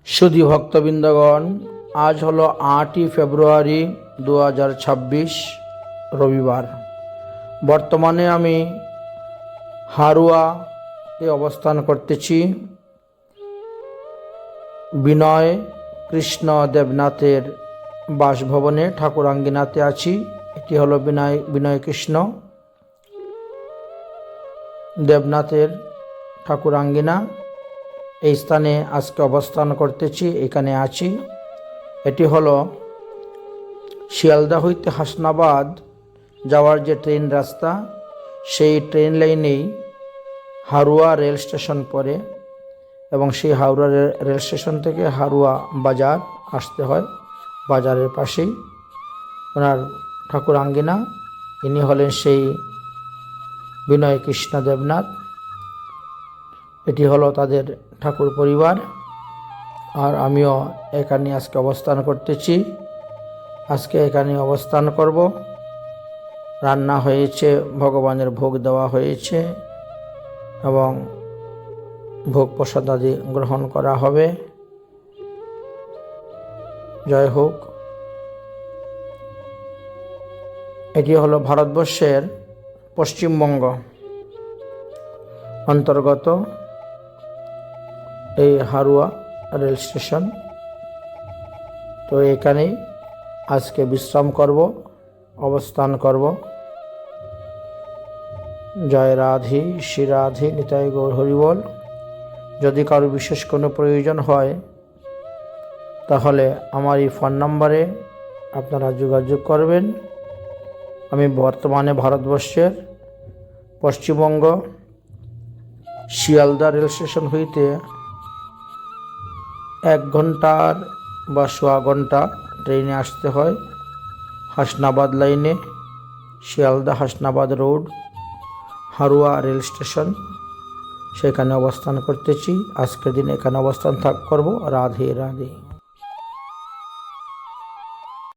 সুধী ভক্তবৃন্দগণ, আজ হলো 8ই ফেব্রুয়ারি 2026 রবিবার। বর্তমানে আমি হারুয়াতে অবস্থান করতেছি। বিনয় কৃষ্ণ দেবনাথের বাসভবনে ঠাকুরাঙ্গিনাতে আছি। এটি হলো বিনয় কৃষ্ণ দেবনাথের ঠাকুরাঙ্গিনা। এই স্থানে আজকে অবস্থান করতেছি, এখানে আছি। এটি হলো শিয়ালদা হইতে হাসনাবাদ যাওয়ার যে ট্রেন রাস্তা, সেই ট্রেন লাইনেই হারুয়া রেল স্টেশন পড়ে এবং সেই হাওড়া রেল স্টেশন থেকে হারুয়া বাজার আসতে হয়। বাজারের পাশেই ওনার ঠাকুরাঙ্গিনা। ইনি হলেন সেই বিনয় কৃষ্ণ দেবনাথ। এটি হলো তাদের ঠাকুর পরিবার। আর আমিও এখানে আজকে অবস্থান করতেছি। আজকে এখানে অবস্থান করব। রান্না হয়েছে, ভগবানের ভোগ দেওয়া হয়েছে এবং ভোগ প্রসাদ আদি গ্রহণ করা হবে। জয় হোক। এটি হলো ভারতবর্ষের পশ্চিমবঙ্গ অন্তর্গত এই হারুয়া রেল স্টেশন। তো এখানেই আজকে বিশ্রাম করব, অবস্থান করব। জয় রাধে, শ্রী রাধে, নিতাই গৌর হরিবল। যদি কারো বিশেষ কোনো প্রয়োজন হয় তাহলে আমার এই ফোন নম্বরে আপনারা যোগাযোগ করবেন। আমি বর্তমানে ভারতবর্ষের পশ্চিমবঙ্গ শিয়ালদা রেল স্টেশন হইতে 1 ঘন্টার বা সোয়া ঘন্টা ট্রেনে আসতে হয়। হাসনাবাদ লাইনে, Sealdah Hasnabad road, Harua rail station, সেখানে অবস্থান করতেছি। আজকের দিন এখানে অবস্থান করব। রাধে রাধে।